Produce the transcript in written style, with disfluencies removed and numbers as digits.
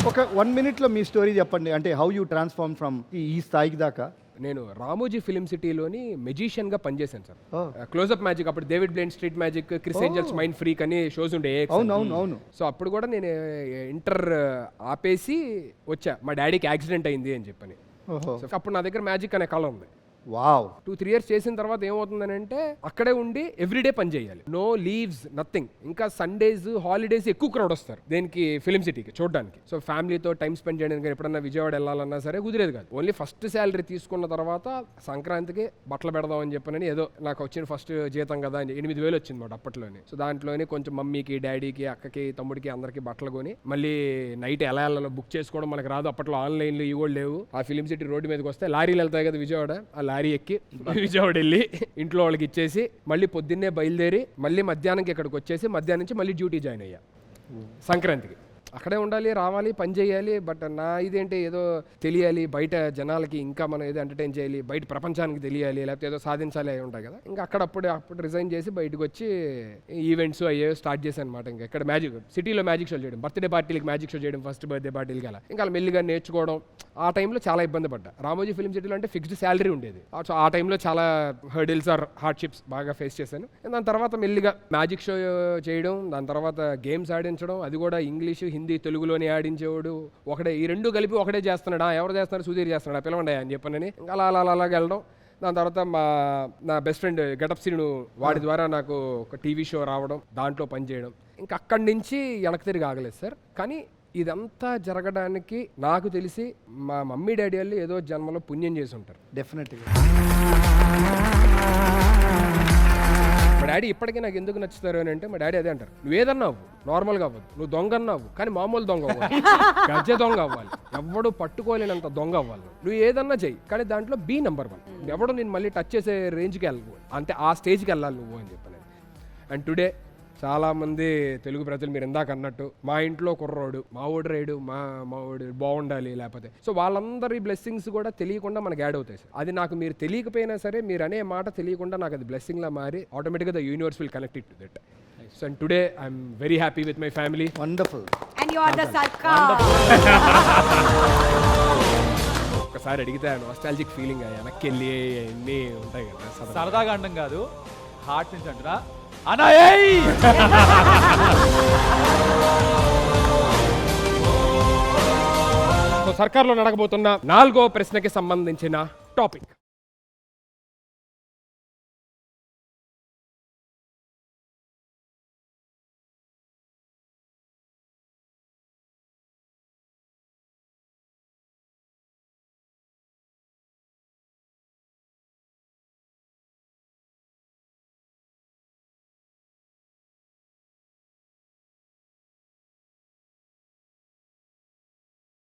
ఒక 1 minute మీ story చెప్పండి. అంటే హౌ యూ ట్రాన్స్ఫార్మ్ ఫ్రమ్ ఈ స్థాయికి దాకా. నేను రామోజీ ఫిలిం సిటీలోని మెజిషియన్ గా పనిచేశాను సార్. Oh. క్లోజ్అప్ మ్యాజిక్, అప్పుడు David Blaine street magic, Criss Angel's mind freak అని షోస్ ఉండే. అవును. సో అప్పుడు కూడా నేను ఇంటర్ ఆపేసి వచ్చా, మా డాడీకి యాక్సిడెంట్ అయింది అని చెప్పని. ఓహో. సో అప్పుడు నా దగ్గర మ్యాజిక్ అనే కళ ఉంది. వావ్. 2-3 years చేసిన తర్వాత ఏమవుతుందని అంటే అక్కడే ఉండి ఎవ్రీడే పని చేయాలి, నో లీవ్స్, నథింగ్. ఇంకా సండేస్ హాలిడేస్ ఎక్కువ క్రౌడ్ వస్తారు దేనికి, ఫిలిం సిటీకి చూడడానికి. సో ఫ్యామిలీతో టైం స్పెండ్ చేయడానికి ఎప్పుడన్నా విజయవాడ వెళ్ళాలన్నా సరే కుదిరేది కాదు. ఓన్లీ ఫస్ట్ శాలరీ తీసుకున్న తర్వాత సంక్రాంతికి బట్టలు పెడదామని చెప్పనని, ఏదో నాకు వచ్చిన ఫస్ట్ జీతం కదా అని 8,000 వచ్చింది మాట అప్పట్లోనే. సో దాంట్లోనే కొంచెం మమ్మీకి, డాడీకి, అక్కకి, తమ్ముడికి అందరికి బట్టలు కొని మళ్ళీ నైట్ ఎలా వెళ్ళాలో బుక్ చేసుకోవడం మనకు రాదు అప్పట్లో, ఆన్లైన్లో ఇవి కూడా లేవు. ఆ ఫిలిం సిటీ రోడ్డు మీదకి వస్తే లారీలు వెళ్తాయి కదా విజయవాడ, ఆ లారీ ఎక్కి విజయవాడ వెళ్ళి ఇంట్లో వాళ్ళకి ఇచ్చేసి మళ్ళీ పొద్దున్నే బయలుదేరి మళ్ళీ మధ్యాహ్నంకి ఇక్కడికి వచ్చేసి మధ్యాహ్నం నుంచి మళ్ళీ డ్యూటీ జాయిన్ అయ్యా సంక్రాంతికి. అక్కడే ఉండాలి, రావాలి, పని చేయాలి. బట్ నా ఇదేంటి, ఏదో తెలియాలి బయట జనాలకి, ఇంకా మనం ఏదో ఎంటర్టైన్ చేయాలి, బయట ప్రపంచానికి తెలియాలి, లేకపోతే ఏదో సాధించాలి అవి ఉంటాయి కదా. ఇంకా అప్పుడు రిజైన్ చేసి బయటకు వచ్చి ఈవెంట్స్ అయ్యే స్టార్ట్ చేశాను అనమాట. ఇంకా ఇక్కడ మ్యాజిక్ సిటీలో మ్యాజిక్ షో చేయడం, బర్త్డే పార్టీలకి మ్యాజిక్ షో చేయడం, ఫస్ట్ బర్త్డే పార్టీలకి అలా ఇంకా మెల్లిగా నేర్చుకోవడం. ఆ టైంలో చాలా ఇబ్బంది పడ్డా. రామోజీ ఫిలిం సిటీలో అంటే ఫిక్స్డ్ శాలరీ ఉండేది. ఆ టైంలో చాలా హర్డిల్స్ ఆర్ హార్డ్షిప్స్ బాగా ఫేస్ చేశాను. దాని తర్వాత మెల్లిగా మ్యాజిక్ షో చేయడం, దాని తర్వాత గేమ్స్ ఆడించడం, అది కూడా ఇంగ్లీష్, హిందీ, తెలుగులోనే ఆడించేవాడు ఒకడే. ఈ రెండు కలిపి ఒకటే చేస్తున్నాడా, ఎవరు చేస్తున్నారు, సుధీర్ చేస్తున్నాడా, పిలవండి అని చెప్పనని ఇంకా అలాగే వెళ్ళడం. దాని తర్వాత నా బెస్ట్ ఫ్రెండ్ గెటప్ శ్రీను, వాడి ద్వారా నాకు ఒక టీవీ షో రావడం, దాంట్లో పనిచేయడం. ఇంకా అక్కడి నుంచి వెనక్కి తిరిగి ఆగలేదు సార్. కానీ ఇదంతా జరగడానికి నాకు తెలిసి మా మమ్మీ డాడీ వాళ్ళు ఏదో జన్మలో పుణ్యం చేసి ఉంటారు డెఫినెట్గా. మా డాడీ ఇప్పటికీ నాకు ఎందుకు నచ్చుతారు అని అంటే, మా డాడీ అదే అంటారు, నువ్వు ఏదన్నా అవ్వు, నార్మల్గా అవ్వదు, నువ్వు దొంగ అన్నావు కానీ మామూలు దొంగ అవ్వాలి, గజ్జ దొంగ అవ్వాలి, ఎవడు పట్టుకోలేనంత దొంగ అవ్వాలి, నువ్వు ఏదన్నా చెయ్యి కానీ దాంట్లో బీ నెంబర్ 1, ఎవడు నేను మళ్ళీ టచ్ చేసే రేంజ్కి వెళ్ళవు, అంటే ఆ స్టేజ్కి వెళ్ళాలి నువ్వు అని చెప్పాను. అండ్ టుడే చాలామంది తెలుగు ప్రజలు మీరు ఇందాక అన్నట్టు, మా ఇంట్లో కుర్రోడు, మా ఓడు రేడు, మా ఓడు బాగుండాలి, లేకపోతే సో వాళ్ళందరి బ్లెస్సింగ్స్ కూడా తెలియకుండా మనకు యాడ్ అవుతాయి సార్. అది నాకు మీరు తెలియకపోయినా సరే, మీరు అనే మాట తెలియకుండా నాకు అది బ్లెస్సింగ్లా మారి ఆటోమేటిక్గా the universe will connect it to that. So and today I'm very happy with my family. Wonderful. And you are the Sarkar. ఒకసారి అడిగితే నాస్టాలజిక్ ఫీలింగ్, వెనక్కి వెళ్ళి అన్నీ ఉంటాయి కదా. సరదాగా అండం కాదు, హార్ట్ నుంచి అంటున్నా అన్నా. సో సర్కార్లో నడకబోతున్న 4వ ప్రశ్నకి సంబంధించిన టాపిక్.